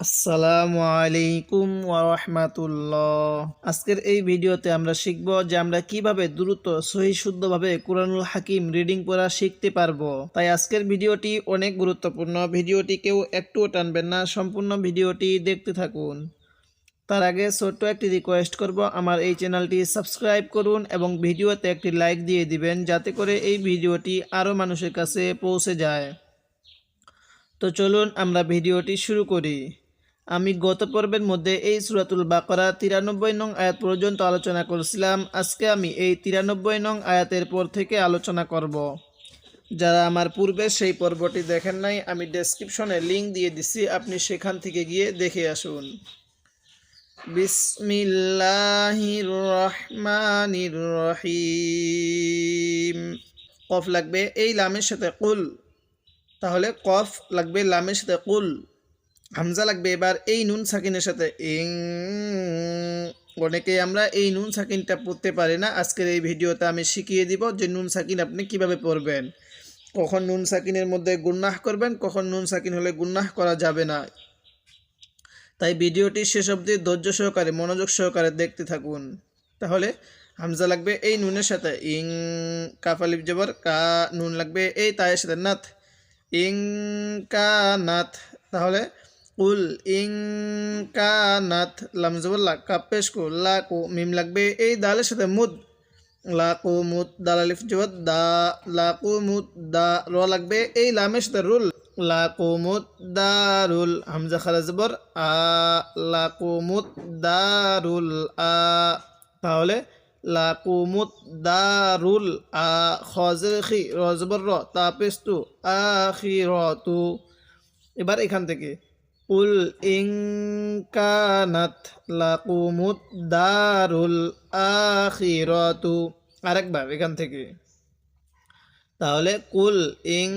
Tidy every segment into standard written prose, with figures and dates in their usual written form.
আসসালামু আলাইকুম ওয়া রাহমাতুল্লাহ। আজকের এই ভিডিওতে আমরা শিখব যে আমরা কিভাবে দ্রুত সহিহ শুদ্ধভাবে কুরআনুল হাকিম রিডিং পড়া শিখতে পারবো। তাই আজকের ভিডিওটি অনেক গুরুত্বপূর্ণ। ভিডিওটি কেউ একটুও টানবেন না, সম্পূর্ণ ভিডিওটি দেখতে থাকুন। তার আগে ছোট্ট একটি রিকোয়েস্ট করব, আমার এই চ্যানেলটি সাবস্ক্রাইব করুন এবং ভিডিওতে একটি লাইক দিয়ে দিবেন যাতে করে এই ভিডিওটি আরও মানুষের কাছে পৌঁছে যায়। তো চলুন আমরা ভিডিওটি শুরু করি। আমি গত পর্বের মধ্যে এই সূরাতুল বাকারা 93 নং আয়াত পর্যন্ত আলোচনা করেছিলাম। আজকে আমি এই 93 নং আয়াতের পর থেকে আলোচনা করব। যারা আমার পূর্বে সেই পর্বটি দেখেন নাই, আমি ডেসক্রিপশনে লিংক দিয়ে দিছি, আপনি সেখান থেকে গিয়ে দেখে আসুন। বিসমিল্লাহির রহমানির রহিম। কফ লাগবে এই লামের সাথে কুল, তাহলে কফ লাগবে লামের সাথে কুল। হামজা লাগবে এবার এই নুন সাকিনের সাথে ইং। অনেকেই আমরা এই নুন সাকিনটা পড়তে পারি না। আজকের এই ভিডিওতে আমি শিখিয়ে দিব যে নুন সাকিন আপনি কিভাবে পড়বেন, কখন নুন সাকিনের মধ্যে গুন্নাহ করবেন, কখন নুন সাকিন হলে গুন্নাহ করা যাবে না। তাই ভিডিওটি শেষ অবধি ধৈর্য সহকারে মনোযোগ সহকারে দেখতে থাকুন। তাহলে হামজা লাগবে এই নুনের সাথে ইং, কাফ আলিফ জবর কা, নুন লাগবে এই তায়ের সাথে নাথ, ইং কা নাথ। তাহলে কুল ইং কানাত, লাম জবর লা, কাফ পেশ কো, লা কো, মিম লাগবে এই দালের সাথে মুদ, লা কো মুদ, দাল আলিফ জবর দা, লা কো মুদ দা। র লাগবে এই লামের সাথে রুল, লা কো মুদ দারুল। হামজা খারা জবর আ, লা কো মুদ দারুল আ। তাহলে লা কো মুদ দারুল আ। খজের খি, র জবর র, তা পেশ তু, আখিরাতু। এবার এখান থেকে কুল ইং কানাত লাকুমুদ দারুল আখিরাতু। আরেকবার এখান থেকে, তাহলে কুল ইং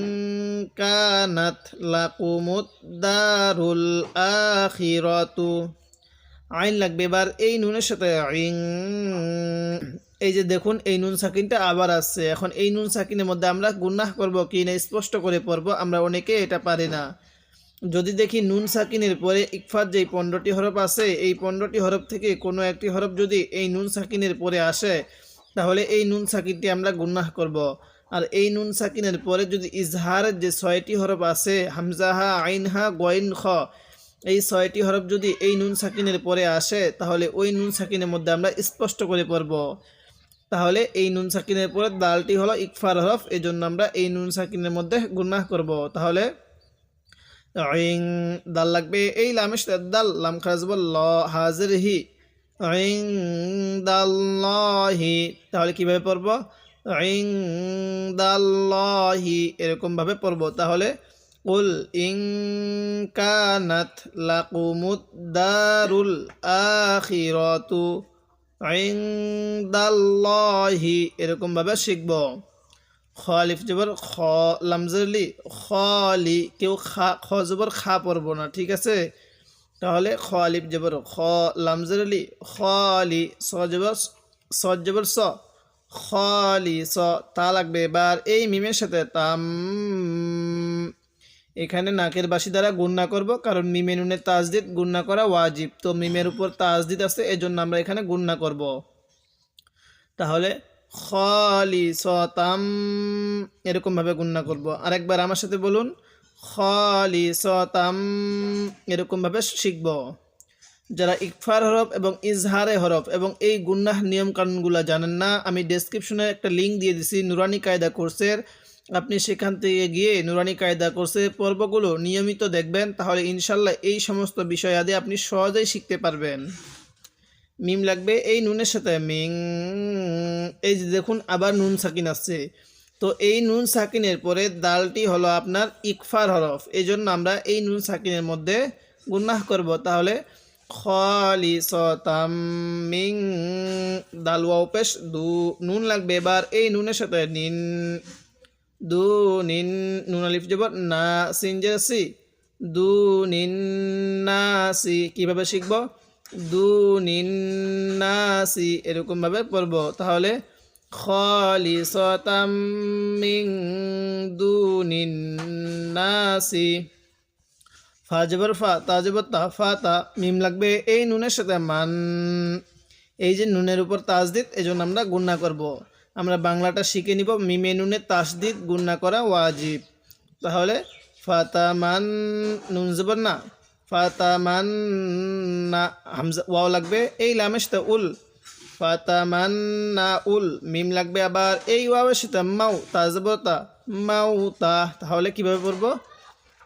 কানাত লাকুমুদ দারুল আখিরাতু। আইন লাগবে এবার এই নুনের সাথে ইং। এই যে দেখুন এই নুন সাকিনটা আবার আসছে। এখন এই নুন সাকিনের মধ্যে আমরা গুনাহ করব কি না স্পষ্ট করে পড়বো, আমরা অনেকে এটা পারি না। যদি দেখি নুন সাকিনের পরে ইকফার যেই 15টি হরফ আছে, এই 15টি হরফ থেকে কোনো একটি হরফ যদি এই নুন সাকিনের পরে আসে, তাহলে এই নুন সাকিনটি আমরা গুনাহ করব। আর এই নুন সাকিনের পরে যদি ইজহারের যে 6টি হরফ আছে, হামজাহা, আইনহা, গইন, খ, এই 6টি হরফ যদি এই নুন সাকিনের পরে আসে, তাহলে ওই নুন সাকিনের মধ্যে আমরা স্পষ্ট করে পড়ব। তাহলে এই নুন সাকিনের পরে দালটি হলো ইকফার হরফ, এই জন্য আমরা এই নুন সাকিনের মধ্যে গুনাহ করব। তাহলে ইং, দাল লাগবে এই লামের সাথে দাল, লাম খারাজ বল ল, হাজির হি, ইং দাল্লাহি। তাহলে কিভাবে পড়ব? ইং দাল্লাহি, এরকম ভাবে পড়ব। তাহলে কুল ইং কানাত লাকুমুদ দারুল আখিরাতু ইং দাল্লাহি, এরকম ভাবে শিখব। খালিফ জবর খ, লামজলি খলি, কেউ খা, খ জবর খা পড়বো না, ঠিক আছে? তাহলে খালিফ জবর খ, লামজলি খলি, স জবর স, খলি স। তা লাগবে এবার এই মিমের সাথে তাম। এখানে নাকের বাসি দ্বারা গুণনা করব, কারণ মিমে নুনের তাজদিদ গুণনা করা ওয়াজিব। তো মিমের উপর তাজদিদ আছে, এজন্য আমরা এখানে গুণনা করব। তাহলে খালিসাতাম, এরকম ভাবে গুণনা করব। আরেকবার আমার সাথে বলুন, খালিসাতাম, এরকম ভাবে শিখব। যারা ইকফার হরফ এবং ইজহারে হরফ এবং এই গুন্নাহ নিয়ম কানুনগুলো জানেন না, আমি ডেসক্রিপশনে একটা লিঙ্ক দিয়ে দিছি নুরানি কায়দা কোর্সের, আপনি সেখান থেকে গিয়ে নুরানি কায়দা কোর্সের পর্বগুলো নিয়মিত দেখবেন, তাহলে ইনশাল্লাহ এই সমস্ত বিষয়াদি আপনি সহজেই শিখতে পারবেন। মিম লাগবে এই নুনের সাথে মিং। এই যে দেখুন আবার নুন সাকিন আসছে। তো এই নুন সাকিনের পরে দালটি হলো আপনার ইকফার হরফ, এই জন্য আমরা এই নুন সাকিনের মধ্যে গুনাহ করব। তাহলে খালিসাতাম মিং, দাল ওয়াও পেশ দু, নুন লাগবে এবার এই নুনের সাথে নিন, দু নিন, নুন আলিফ জবর না, সিন জের সি, দু নিন নাসি। কিভাবে শিখব? দুনিন নাসি, এরকম ভাবে পড়ব। তাহলে খালিসাতাম মিন দুনিন নাসি। ফা জবর ফা, তা জবর তা, ফা তা, মিম লাগবে এই নুনের সাথে মান। এই যে নুনের উপর তাসদিদ, এই জন্য আমরা গুণনা করব। আমরা বাংলাটা শিখে নিব। মিমে নুনে তাসদিদ গুণনা করা ওয়াজিব। তাহলে ফাতামান, নুন জবর না, ফাতামান না, হামজা ওয়াও লাগবে এই লামের সাথে উল, ফাতামান না উল, মিম লাগবে আবার এই ওয়াওয়ের সাথে মাউ, তা জবর তা, মাউ তা। তাহলে কিভাবে পড়বো?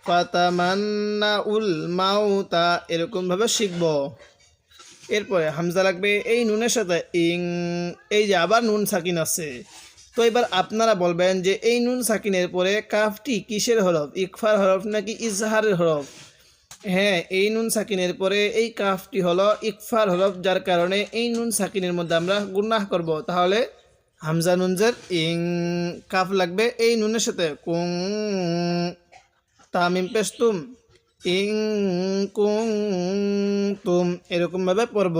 ফাতামান্না উল মাউতা, এরকমভাবে শিখব। এরপরে হামজা লাগবে এই নুনের সাথে ইং, এই যে আবার নুন সাকিন আছে। তো এবার আপনারা বলবেন যে এই নুন সাকিনের পরে কাফটি কিসের হরফ, ইকফার হরফ নাকি ইজহারের হরফ? হ্যাঁ, এই নুন সাকিনের পরে এই কাফটি হলো ইকফার হরফ, যার কারণে এই নুন সাকিনের মধ্যে আমরা গুনাহ করব। তাহলে হামজা নুনজের ইং, কাফ লাগবে এই নুনের সাথে কুং, তামিম পেস্তুম, ইং কুং তুম, এরকমভাবে পড়ব।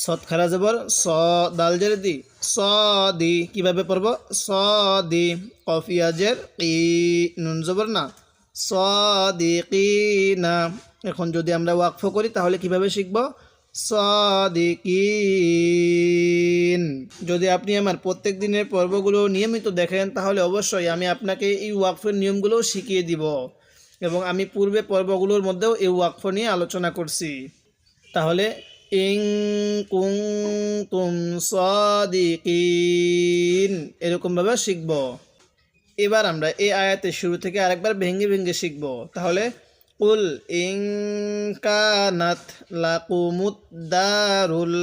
সৎ খারা জবর স, দাল জের দি, স দি, কিভাবে পড়ব? স দি, কফিয়াজের কি, নুন জবর না, স দি কি না। এখন যদি আমরা ওয়াকফ করি তাহলে কিভাবে শিখব? সাদিকিন। যদি আপনি আমার প্রত্যেক দিনের পর্বগুলো নিয়মিত দেখেন তাহলে অবশ্যই আমি আপনাকে এই ওয়াকফের নিয়মগুলো শিখিয়ে দিব, এবং আমি পূর্বে পর্বগুলোর মধ্যেও এই ওয়াকফ নিয়ে আলোচনা করছি। তাহলে ইং কুং তুম সাদিকিন, এরকমভাবে শিখব। এবার আমরা এই আয়াতের শুরু থেকে আরেকবার ভেঙে ভেঙে শিখব। তাহলে কুল ইং কানাত লাকুমুদ দারুল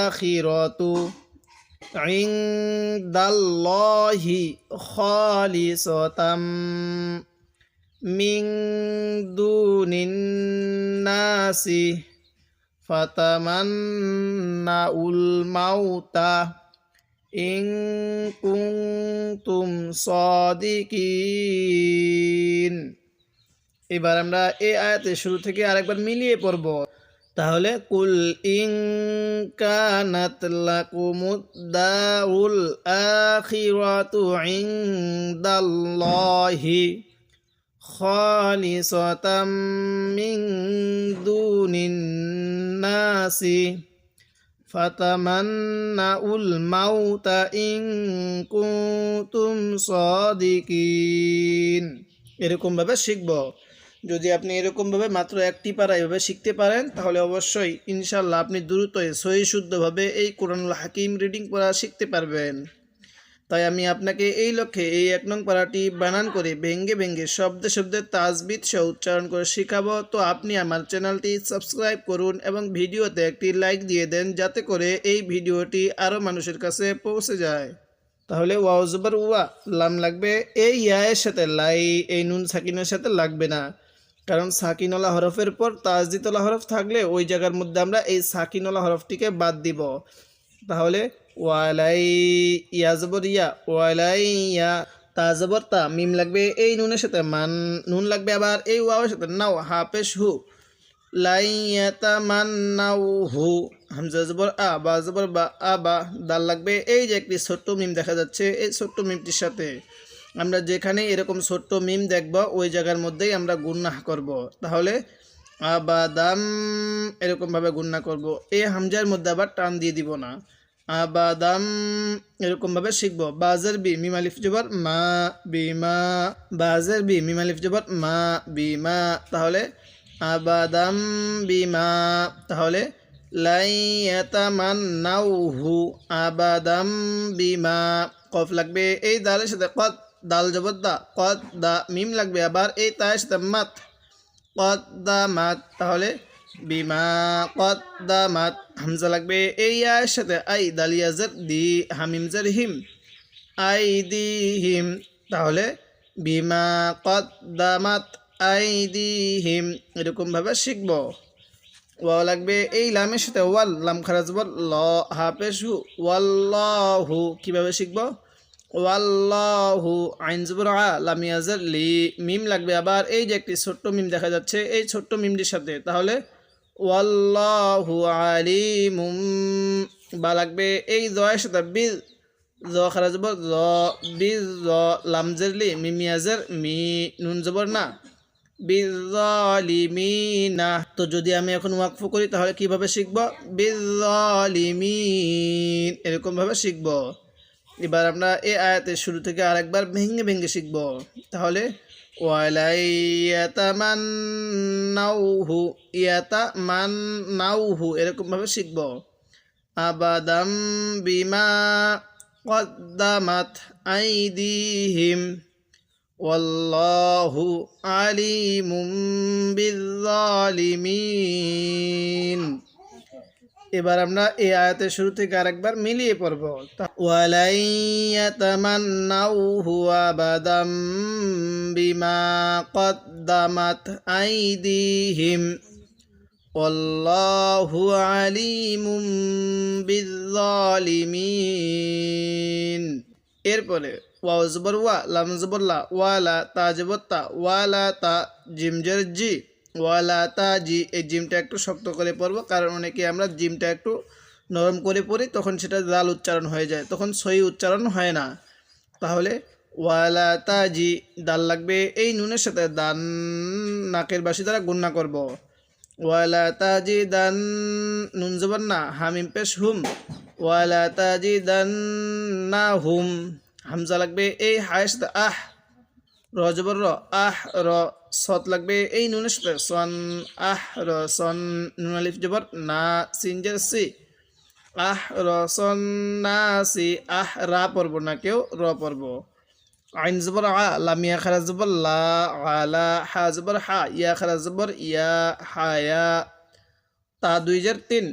আখিরাতু ইনদাল্লাহি খালিসাতাম মিন দুনিন নাসি ফাতামান্নাউল মাউতা ইন কুনতুম সাদিকিন। এবার আমরা এই আয়াতের শুরু থেকে আরেকবার মিলিয়ে পড়ব। তাহলে কুল ইন কানাত লাকুমুদ দারুল আখিরাতু ইনদাল্লাহি খালিসাতাম মিন দুনিন নাসি ফাতামান্নাউল মাউতা ইন কুনতুম সাদিকিন। এরকমভাবে শিখব। যদি আপনি এরকমভাবে মাত্র একটি পারা এভাবে শিখতে পারেন তাহলে অবশ্যই ইনশাল্লাহ আপনি দ্রুতই সহি শুদ্ধভাবে এই কোরআনুল হাকিম রিডিং পড়া শিখতে পারবেন। তাই আমি আপনাকে এই লক্ষ্যে এই 1 নং পারাটি বানান করে ভেঙ্গে ভেঙ্গে শব্দে শব্দে তাজবিদ সহ উচ্চারণ করে শেখাবো। তো আপনি আমার চ্যানেলটি সাবস্ক্রাইব করুন এবং ভিডিওতে একটি লাইক দিয়ে দেন, যাতে করে এই ভিডিওটি আরও মানুষের কাছে পৌঁছে যায়। তাহলে ওয়াও জবর ওয়া, লাম লাগবে এই ইয়ায়ের সাথে, লাই এই নুন সাকিনের সাথে লাগবে না, কারণ সাকিনওয়ালা হরফের পর তাজদিদওয়ালা হরফ থাকলে ওই জায়গার মধ্যে আমরা এই সাকিনওয়ালা হরফটিকে বাদ দিব। তাহলে ওয়ালাই, ইয়া জবর ইয়া, ওয়ালাই ইয়া, তা জবর তা, মিম লাগবে এই নুনের সাথে মান, নুন লাগবে আবার এই ওয়াওয়ের সাথে নাও, হাফেশ হু, লাইয়াতা মান নাও হু, হামজা জবর আ, বা জবর বা, আবা, দাল লাগবে এই যে একটি ছোট্ট মিম দেখা যাচ্ছে, এই ছোট্ট মিমটির সাথে আমরা যেখানে এরকম ছোট্ট মিম দেখব ওই জায়গার মধ্যেই আমরা গুণনা করব। তাহলে আবাদাম, এরকমভাবে গুণনা করব। এই হামজার মধ্যে আবার টান দিয়ে দিব না, আবাদাম, এরকমভাবে শিখব। বাজের বি, মিম আলিফ জবর মা, বিমা, বাজের বি, মিম আলিফ জবর মা, বিমা। তাহলে আবাদাম বিমা। তাহলে লাইয়াতামান্নাউহু, আবাদাম বিমা, কফ লাগবে এই দালের সাথে কদ, দাল জবর দা, কদ দা, মিম লাগবে আবার এই তায়ের সাথে মাত, কদ দা মাত। তাহলে বিমা কদ দা মাত, হামজা লাগবে এই আয়ের সাথে আই, দালিয়াজের দি, হামিমজের হিম, আই দি হিম। তাহলে বিমা কদ দা মাত আই দি হিম, এরকমভাবে শিখব। ওয়াও লাগবে এই লামের সাথে ওয়াল, লাম খারাজ বল ল, হাফেশ হু, ওয়াল্লাহু, কিভাবে শিখব? ওয়াল্লাহু, আইন জবর আ, লাম ইয়াজের লি, মিম লাগবে আবার এই যে একটি ছোট্ট মিম দেখা যাচ্ছে এই ছোট্ট মিমটির সাথে। তাহলে ওয়াল্লাহু আলিমুম, বা লাগবে এই জয়ের সাথে বিল, জ খারাজ বল জ, বিল জ, লাম জের লি, মিম ইয়াজের মি, নুন জবর না, বিজ্জালিমিনা। তো যদি আমি এখন ওয়াকফ করি তাহলে কিভাবে শিখব? বিজ্জালিমিন, এরকম ভাবে শিখব। এবার আমরা এই আয়াতের শুরু থেকে আরেকবার ভেঙে ভেঙে শিখব। তাহলে ওয়ালাইয়াতামান্নাউহু, ইয়াতামান্নাউহু এরকম ভাবে শিখব। আবাদাম বিমা কদ্দামাত আইদিহিম ওয়াল্লাহু আলিমুম বিজ্জালিমিন। এবার আমরা এই আয়াতের শুরু থেকে আরেকবার মিলিয়ে পড়ব। ওয়ালাইয়াতামান্নাউহু আবাদাম বিমা কদ্দামাত আইদিহিম ওয়াল্লাহু আলিমুম বিজ্জালিমিন। এরপরে ওয়াও জবর ওয়া, লাম জবর লা, ওয়ালা, তা জবর তা, ওয়ালা তা, জিম জের জি, ওয়ালা তা জি। এই জিমটা একটু শক্ত করে পড়বো, কারণ অনেকে আমরা জিমটা একটু নরম করে পড়ি, তখন সেটা দাল উচ্চারণ হয়ে যায়, তখন সহি উচ্চারণ হয় না। তাহলে ওয়ালা তা জি, দাল লাগবে এই নুনের সাথে, দান নাকের বাসি দ্বারা গুণনা করব। ওয়ালা তা জি দান, নুন জবর না, হামিম পেশ হুম, ওয়ালা তা জি দান না হুম। হামজা লাগবে এই হায়ের সাথে আহ, র জবর র, আহ র। সত লাগবে এই নুনের সাথে, সন, আহ র সন। নুন আলিফ জবর না, সিন জের সি, আহ র সন না সি। আহ রা পড়ব না কেউ, র পড়ব। আইন জবর আ, লাম ইয়া খারা জবর লা, আলা, হা জবর হা, ইয়া খারা জবর ইয়া, হায়া, তা 2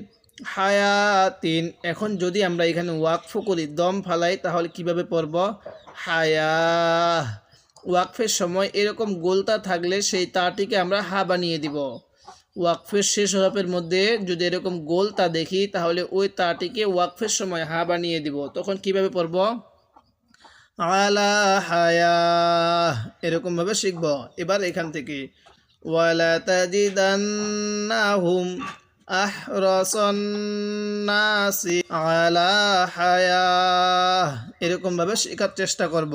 হায়া 3। এখন যদি আমরা এখানে ওয়াকফ করি, দম ফালাই, তাহলে কিভাবে পড়ব? হায়া। ওয়াকফের সময় এরকম গোলতা থাকলে সেই তাটিকে আমরা হা বানিয়ে দিব। ওয়াকফের শেষ হরফের মধ্যে যদি এরকম গোলতা দেখি, তাহলে ওই তাটিকে ওয়াকফের সময় হা বানিয়ে দিব। তখন কিভাবে পড়ব? আলা হায়া, এরকম ভাবে শিখব। এবার এখান থেকে ওয়ালা তাজিদান্নাহুম আহরাসান নাসি আলা হায়া, এরকম ভাবে শেখার চেষ্টা করব।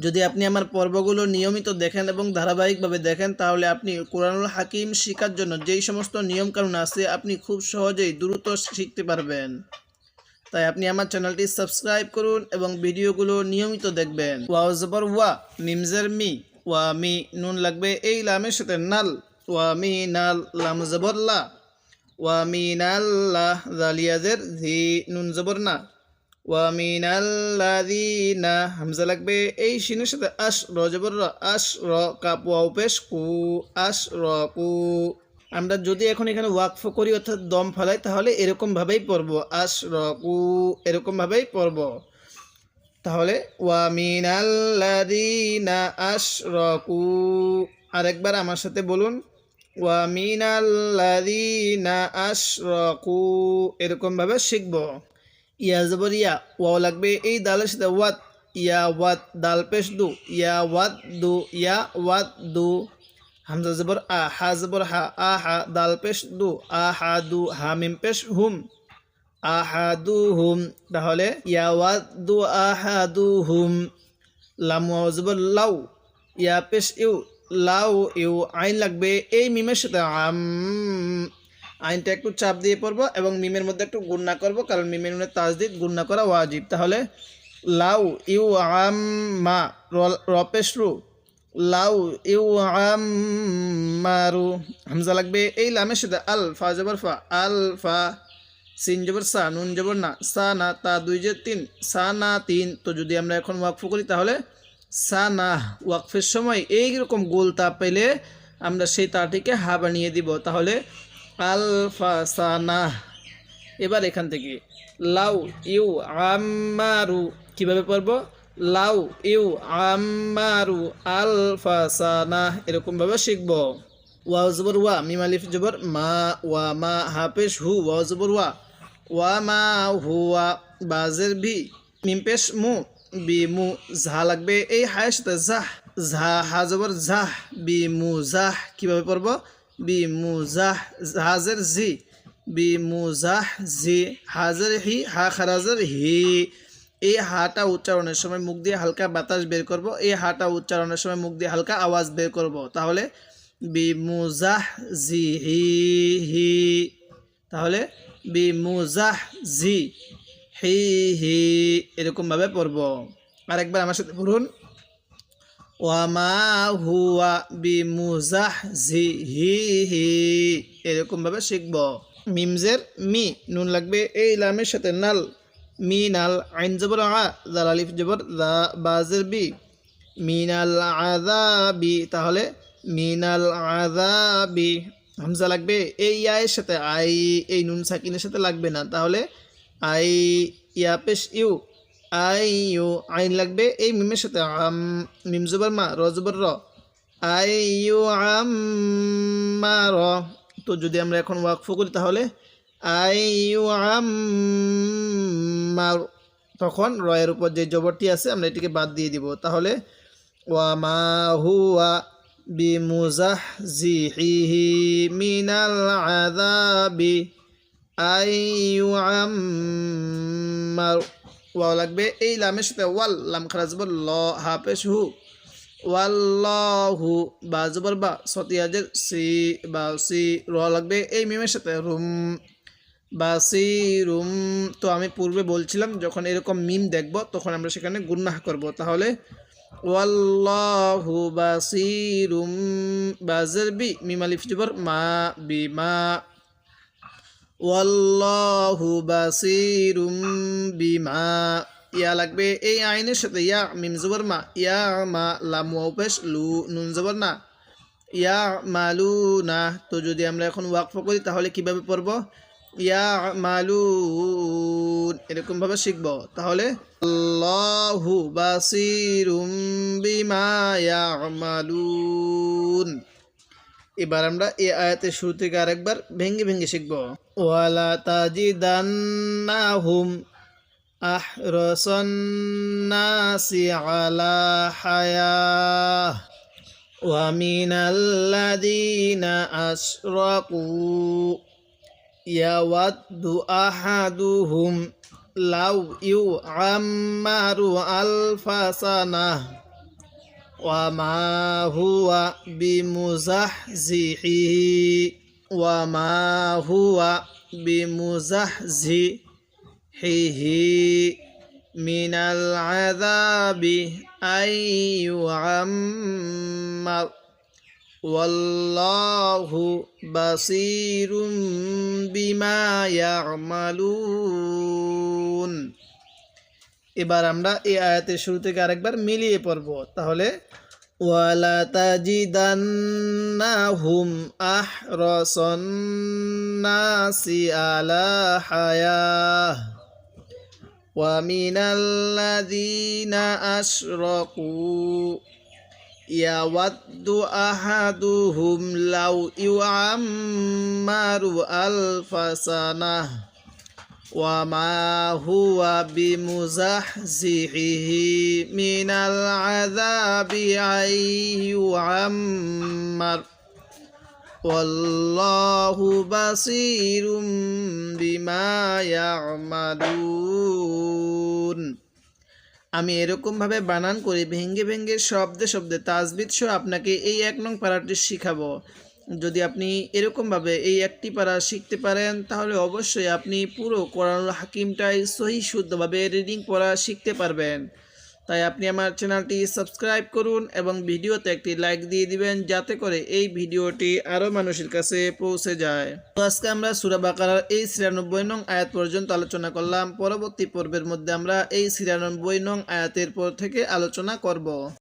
যদি আপনি আমার পর্বগুলো নিয়মিত দেখেন এবং ধারাবাহিকভাবে দেখেন, তাহলে আপনি কোরআনুল হাকিম শেখার জন্য যেই সমস্ত নিয়মকানুন আছে, আপনি খুব সহজেই দ্রুত শিখতে পারবেন। তাই আপনি আমার চ্যানেলটি সাবস্ক্রাইব করুন এবং ভিডিওগুলো নিয়মিত দেখবেন। ওয়াও জবর ওয়া, মিম জের মি, ওয়া মি, নুন লাগবে এই লামের সাথে নাল, ওয়া মি নাল, লাম জবর লা, ওয়া মিনাল্লাহ, জালিয়া জের জি, নুন জবর না, ওয়া মিনাল্লাযিনা। হামজা লাগবে এই শিনের সাথে আশ, র জবর র, আশ র, কাপ ওয়াও পেশ কু, আশ র কু। আমরা যদি এখন এখানে ওয়াকফ করি অর্থাৎ দম ফেলাই, তাহলে এরকম ভাবেই পড়ব, আশ র কু, এরকম ভাবেই পড়ব। তাহলে ওয়া মিনাল্লাযিনা আশ র কু। আরেকবার আমার সাথে বলুন, ওয়া মিনাল্লাযিনা আশ র কু, এরকম ভাবে শিখব। ইয়া জবর ইয়া, ওয়াও লাগবে এই দালের সাথে ওয়াত, ইয়া ওয়াত, দাল পেশ দু, ইয়া ওয়াত দু, ইয়া ওয়াত দু। হামজা জবর আ, হা জবর হা, আহা, দাল পেশ দু, আহা দু, হামিম পেশ হুম, আহাদু হুম। তাহলে ইয়া ওয়াত দু আহাদু হুম। লাম ওয়াও জবর লাউ, ইয়া পেশ ইউ, লাউ ইউ। আইন লাগবে এই মিমের সাথে আম, আইনটা একটু চাপ দিয়ে পড়বো এবং মিমের মধ্যে একটু গুণনা করব, কারণ মিমের মধ্যে তাজদিদ গুণনা করা ওয়াজিব। তাহলে লাউ ইউ আম মা, র পেশ রু, লাউ ইউ আম মারু। হামজা লাগবে এই লামের সাথে আল, ফা জবর ফা, আল ফা, সিন জবর সা, নুন জবর না, সা না, তা 2 সা না 3। তো যদি আমরা এখন ওয়াকফ করি, তাহলে সা না। ওয়াকফের সময় এইরকম গোল তা পেলে আমরা সেই তাটিকে হা বানিয়ে দিব। তাহলে আলফা সানা। এবার এখান থেকে লাউ ইউ আমারু, কিভাবে পড়ব? লাউ ইউ আমারু আলফা সানা, এরকম ভাবে শিখব। ওয়াও জবর ওয়া, মিম আলিফ জবর মা, ওয়া মা, হাফেশ হু, ওয়াও জবর ওয়া, ওয়া মা হুয়া, বাজের ভি, মিম পেশ মু, বি মু। ঝা লাগবে এই হায়ের সাথে জাহ, ঝা, হা জবর জাহ, বি মু জাহ। কিভাবে পড়ব? বি মু জাহ, হাজের জি, বি মু জাহ জি। হাজের হি, হা খারাজের হি। এই হাটা উচ্চারণের সময় মুখ দিয়ে হালকা বাতাস বের করব, এই হাটা উচ্চারণের সময় মুখ দিয়ে হালকা আওয়াজ বের করব। তাহলে বিমুজাহজিহি, তাহলে বিমুজাহজিহি এরকম ভাবে পড়ব। আরেকবার আমার সাথে পড়ুন, ওয়ামা হুয়া বিমুজাহজিহি এরকম ভাবে শিখব। মিমজের মি, নুন লাগবে এই লামের সাথে নাল, মিনাল, আইন জবর আ, জাল আলিফ জবর দা, বাজের বি, মিনাল আযাবি, তাহলে মিনাল আযাবি। হামজা লাগবে এই ইয়ায়ের সাথে, আই এই নুন সাকিনের সাথে লাগবে না, তাহলে আই, ইয়া পেশ ইউ, আই ইউ। আইন লাগবে এই মিমের সাথে, আম, মিম জবর মা, র জবর র, আই ইউ আম মা র। তো যদি আমরা এখন ওয়াকফ করি তাহলে আই ইউ আম মা, তখন রয়ের উপর যে জবরটি আছে আমরা এটিকে বাদ দিয়ে দিব, তাহলে ওয়ামা হুয়া বিমুজাহজিহি মিনাল আযাবি আই ইউআম্মার। ওয়াও লাগবে এই লামের সাথে ওয়াল, লাম খারা জবর ল, হা পেশ হু, ওয়াল্লাহু, বা জবর বা, সতিয়াজের সি, বা সি, র লাগবে এই মিমের সাথে রুম, বাসিরুম। তো আমি পূর্বে বলছিলাম যখন এরকম মিম দেখব তখন আমরা সেখানে গুন্নাহ করব, তাহলে ওয়াল্লাহু বাসিরুম, বাজের বি, মিম আলিফ জবর মা, বিমা, ওয়াল্লাহু বাসিরুম বিমা। ইয়া লাগবে এই আইনের সাথে ইয়া, মিম জবর মা, ইয়া মা, লাম ওয়াও পেশ লু, নুন জবর না, ইয়া মালুনা। তো যদি আমরা এখন ওয়াকফ করি তাহলে কিভাবে পড়ব, ইয়া মালুন এরকম ভাবে শিখব, তাহলে আল্লাহু বাসিরুম বিমা ইয়ামালুন। এবার আমরা এই আয়াতের শুরু থেকে আরেকবার ভেঙ্গে ভেঙ্গে শিখব। ওয়ালা তাজিদান্নাহুম আহরাসান নাসি আলা হায়াহ ওয়া মিনাল্লাযীনা আশরাকু ইয়াওয়াদ্দু আহাদুহুম লাউ ইউআম্মারু আলফা সানাহ ওয়া মা হুয়া বিমুজাহজিহি মিনাল আযাবি আই ইউআম্মার ওয়াল্লাহু বাসিরুম বিমা ইয়ামালুন। এবার আমরা এই আয়াতের শুরু থেকে আরেকবার মিলিয়ে পড়ব, তাহলে ওয়ালা তাজিদান্নাহুম আহরাসান নাসি আলা হায়াহ ওয়া মিনাল্লাযীনা আশরাকু ইয়াওয়াদ্দু আহাদুহুম লাউ ইউআম্মারু আলফা সানাহ ওয়া মা হুয়া বিমুজাহজিহি মিনাল আযাবি আই ইউআম্মার ওয়াল্লাহু বাসিরুম বিমা ইয়ামালুন। আমি এরকমভাবে বানান করে ভেঙ্গে ভেঙ্গে শব্দে শব্দে তাজবিদ সহ আপনাকে এই 1 নং পারাটি শিখাবো। যদি আপনি এরকমভাবে এই একটি পারা শিখতে পারেন তাহলে অবশ্যই আপনি পুরো কোরআনুল হাকিমটাই সহি শুদ্ধভাবে রিডিং পড়া শিখতে পারবেন। তাই আপনি আমার চ্যানেলটি সাবস্ক্রাইব করুন এবং ভিডিওতে একটি লাইক দিয়ে দিবেন যাতে করে এই ভিডিওটি আরও মানুষের কাছে পৌঁছে যায়। তো আজকে আমরা সূরা বাকারার এই ৯৬ নং আয়াত পর্যন্ত আলোচনা করলাম। পরবর্তী পর্বের মধ্যে আমরা এই ৯৬ নং আয়াতের পর থেকে আলোচনা করব।